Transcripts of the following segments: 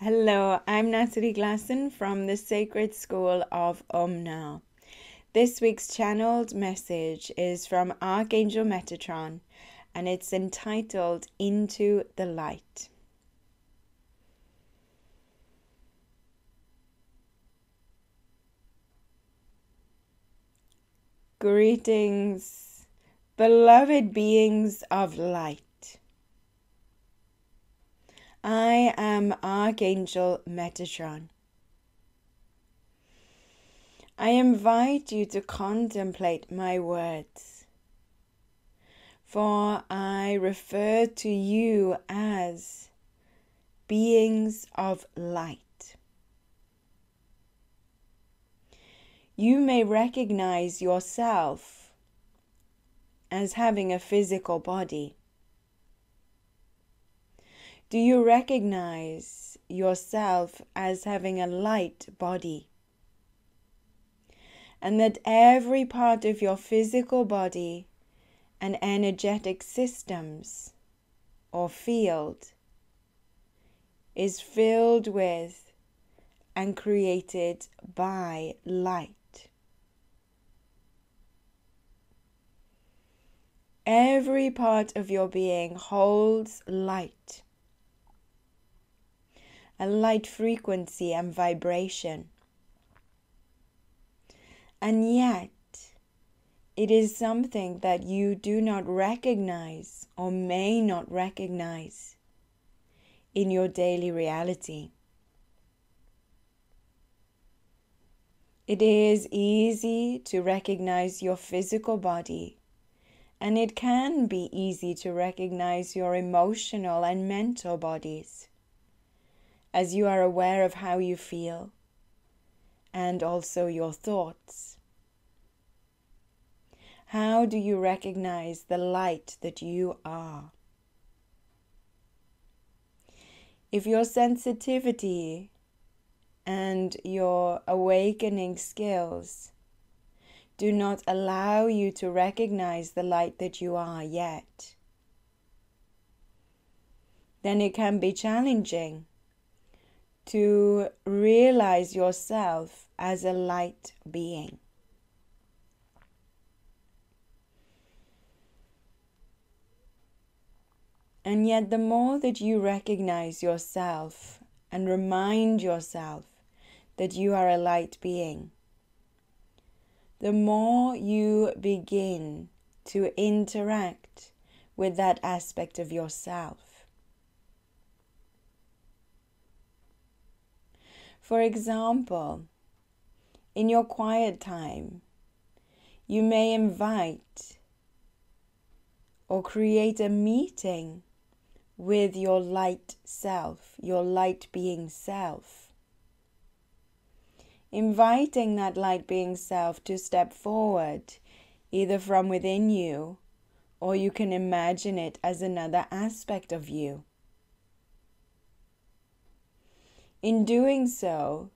Hello, I'm Natalie Glasson from the Sacred School of OmNa. This week's channeled message is from Archangel Metatron and it's entitled Into the Light. Greetings, beloved beings of light. I am Archangel Metatron. I invite you to contemplate my words, for I refer to you as beings of light. You may recognize yourself as having a physical body. Do you recognize yourself as having a light body? And that every part of your physical body and energetic systems or field is filled with and created by light. Every part of your being holds light. A light frequency and vibration. And yet, it is something that you do not recognize or may not recognize in your daily reality. It is easy to recognize your physical body, and it can be easy to recognize your emotional and mental bodies, as you are aware of how you feel and also your thoughts. How do you recognize the light that you are? If your sensitivity and your awakening skills do not allow you to recognize the light that you are yet, then it can be challenging to realize yourself as a light being. And yet the more that you recognize yourself and remind yourself that you are a light being, the more you begin to interact with that aspect of yourself. For example, in your quiet time, you may invite or create a meeting with your light self, your light being self. Inviting that light being self to step forward, either from within you, or you can imagine it as another aspect of you. In doing so,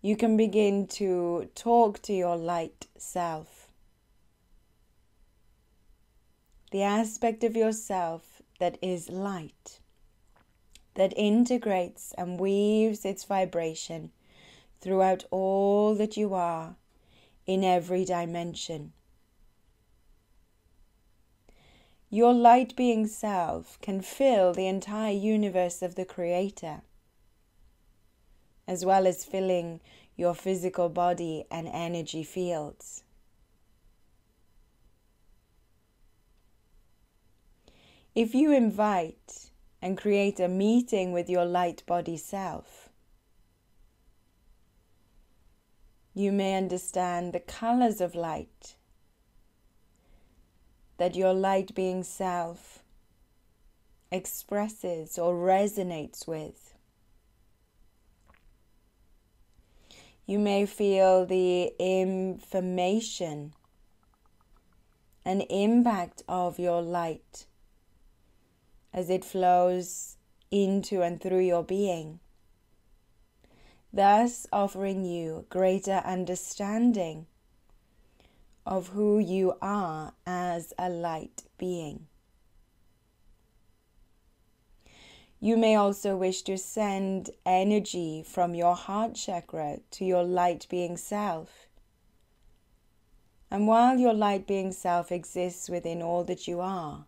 you can begin to talk to your light self. The aspect of yourself that is light, that integrates and weaves its vibration throughout all that you are in every dimension. Your light being self can fill the entire universe of the Creator, as well as filling your physical body and energy fields. If you invite and create a meeting with your light body self, you may understand the colors of light that your light being self expresses or resonates with. You may feel the information and impact of your light as it flows into and through your being, thus offering you greater understanding of who you are as a light being. You may also wish to send energy from your heart chakra to your light being self. And while your light being self exists within all that you are,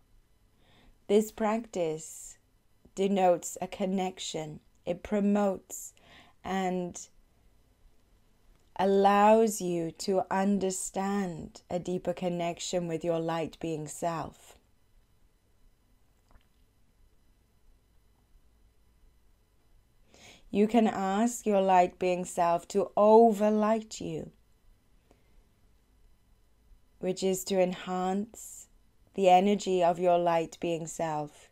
this practice denotes a connection. It promotes and allows you to understand a deeper connection with your light being self. You can ask your light being self to overlight you, which is to enhance the energy of your light being self,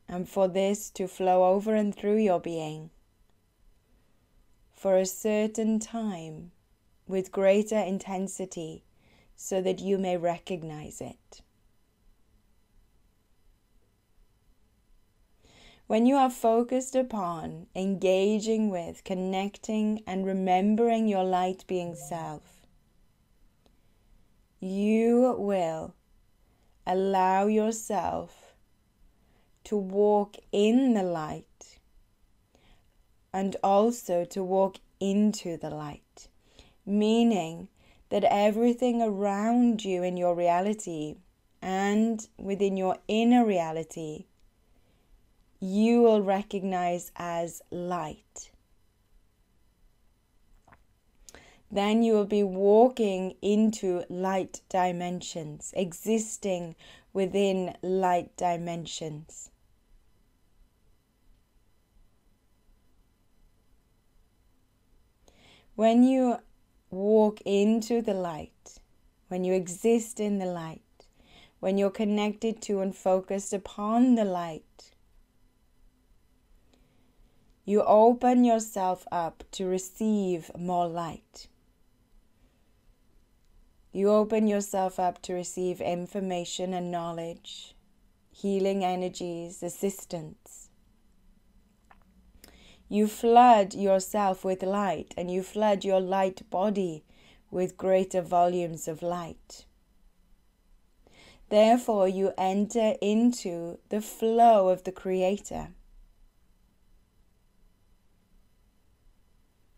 and for this to flow over and through your being for a certain time with greater intensity so that you may recognize it. When you are focused upon engaging with, connecting and remembering your light being self, you will allow yourself to walk in the light and also to walk into the light, meaning that everything around you in your reality and within your inner reality you will recognize as light. Then you will be walking into light dimensions, existing within light dimensions. When you walk into the light, when you exist in the light, when you're connected to and focused upon the light, you open yourself up to receive more light. You open yourself up to receive information and knowledge, healing energies, assistance. You flood yourself with light, and you flood your light body with greater volumes of light. Therefore, you enter into the flow of the Creator.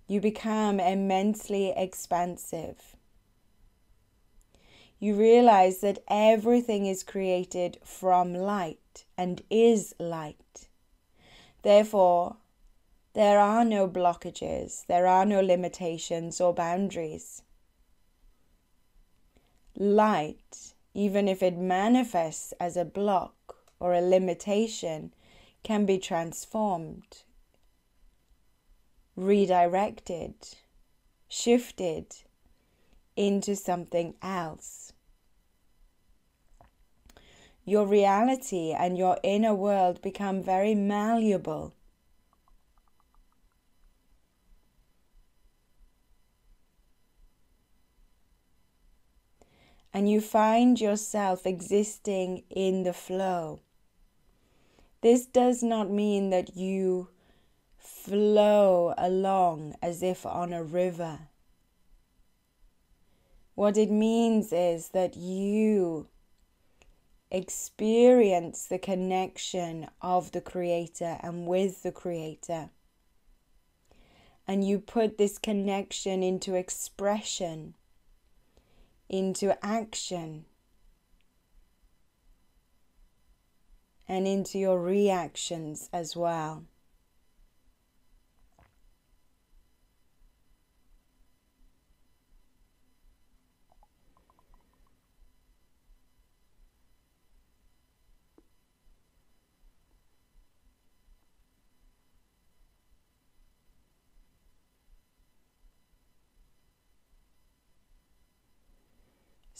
You become immensely expansive. You realize that everything is created from light and is light. Therefore, there are no blockages, there are no limitations or boundaries. Light, even if it manifests as a block or a limitation, can be transformed, redirected, shifted into something else. Your reality and your inner world become very malleable. And you find yourself existing in the flow. This does not mean that you flow along as if on a river. What it means is that you experience the connection of the Creator and with the Creator. And you put this connection into expression, into action, and into your reactions as well.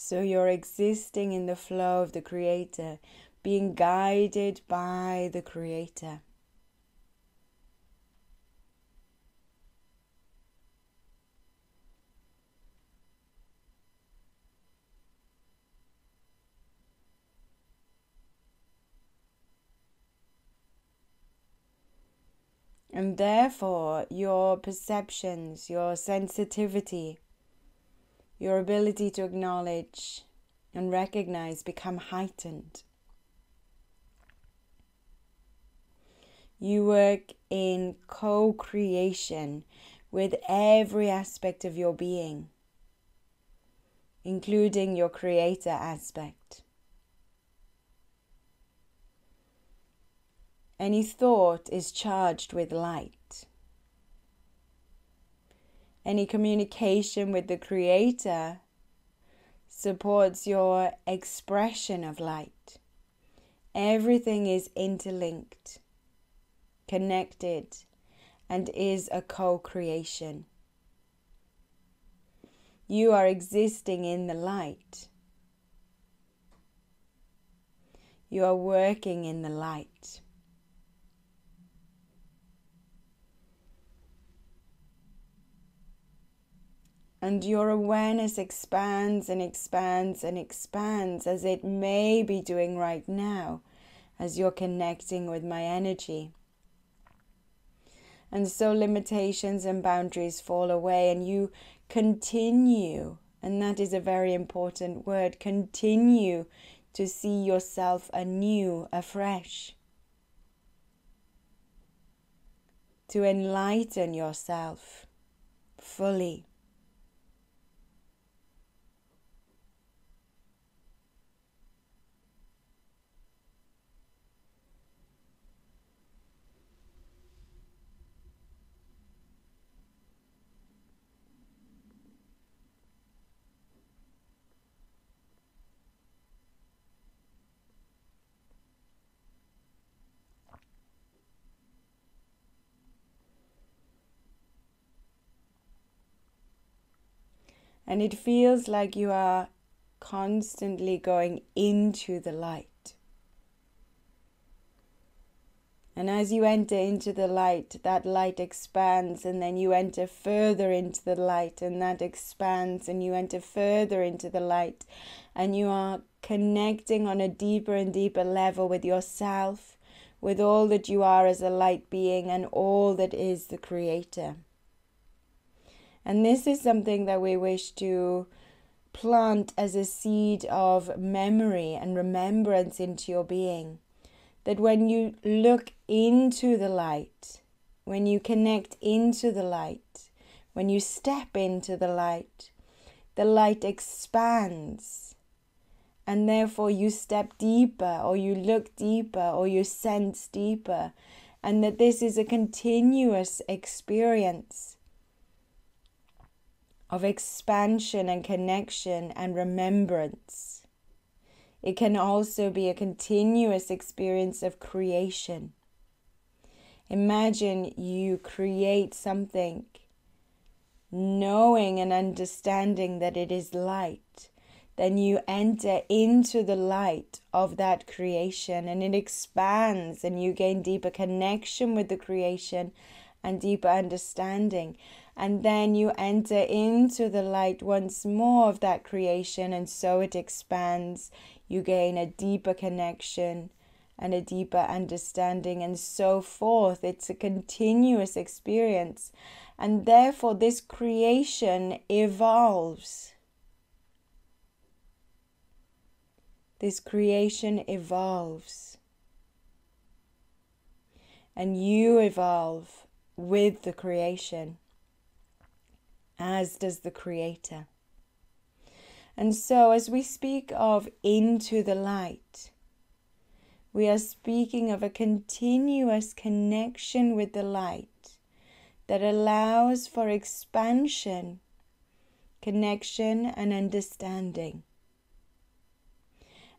So you're existing in the flow of the Creator, being guided by the Creator. And therefore, your perceptions, your sensitivity, your ability to acknowledge and recognize become heightened. You work in co-creation with every aspect of your being, including your creator aspect. Any thought is charged with light. Any communication with the creator supports your expression of light. Everything is interlinked, connected, and is a co-creation. You are existing in the light. You are working in the light. And your awareness expands and expands and expands, as it may be doing right now, as you're connecting with my energy. And so limitations and boundaries fall away, and you continue, and that is a very important word, continue to see yourself anew, afresh. To enlighten yourself fully. And it feels like you are constantly going into the light. And as you enter into the light, that light expands, and then you enter further into the light, and that expands, and you enter further into the light. And you are connecting on a deeper and deeper level with yourself, with all that you are as a light being, and all that is the Creator. And this is something that we wish to plant as a seed of memory and remembrance into your being. That when you look into the light, when you connect into the light, when you step into the light expands. And therefore you step deeper, or you look deeper, or you sense deeper. And that this is a continuous experience of expansion and connection and remembrance. It can also be a continuous experience of creation. Imagine you create something, knowing and understanding that it is light. Then you enter into the light of that creation, and it expands, and you gain deeper connection with the creation and deeper understanding. And then you enter into the light once more of that creation, and so it expands. You gain a deeper connection and a deeper understanding, and so forth. It's a continuous experience. And therefore this creation evolves. This creation evolves. And you evolve with the creation, as does the Creator. And so as we speak of into the light, we are speaking of a continuous connection with the light that allows for expansion, connection, and understanding.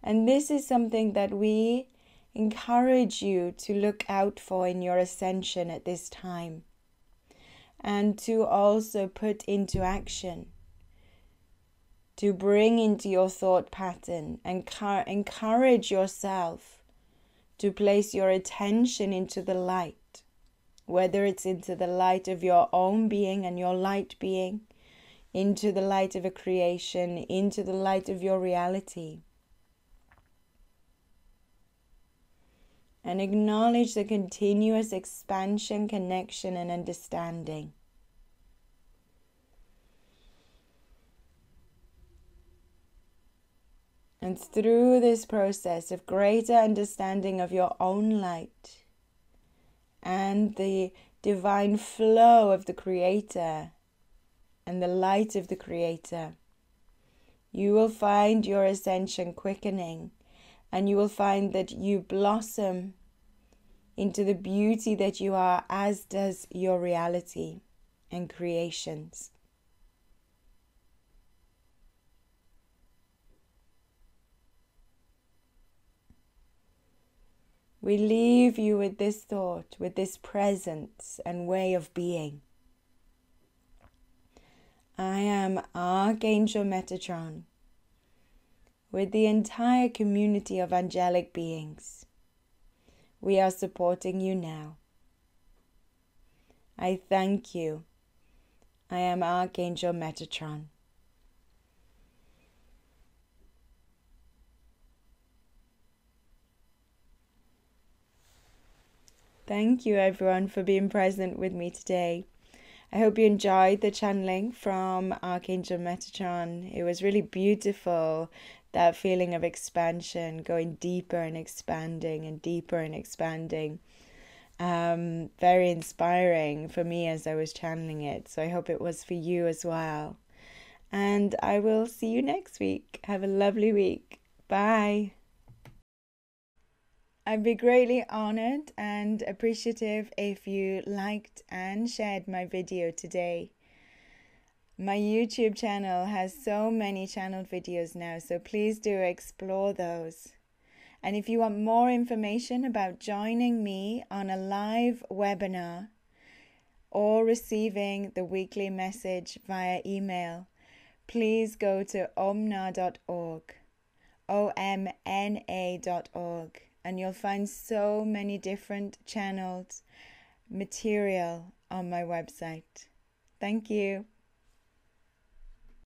And this is something that we encourage you to look out for in your ascension at this time, and to also put into action, to bring into your thought pattern and encourage yourself to place your attention into the light, whether it's into the light of your own being and your light being, into the light of a creation, into the light of your reality. And acknowledge the continuous expansion, connection, and understanding. And through this process of greater understanding of your own light and the divine flow of the Creator and the light of the Creator, you will find your ascension quickening, and you will find that you blossom into the beauty that you are, as does your reality and creations. We leave you with this thought, with this presence and way of being. I am Archangel Metatron, with the entire community of angelic beings. We are supporting you now. I thank you. I am Archangel Metatron. Thank you everyone for being present with me today. I hope you enjoyed the channeling from Archangel Metatron. It was really beautiful, that feeling of expansion, going deeper and expanding and deeper and expanding. Very inspiring for me as I was channeling it. So I hope it was for you as well. And I will see you next week. Have a lovely week. Bye. I'd be greatly honored and appreciative if you liked and shared my video today. My YouTube channel has so many channeled videos now, so please do explore those. And if you want more information about joining me on a live webinar or receiving the weekly message via email, please go to omna.org, omna.org. And you'll find so many different channeled material on my website. Thank you.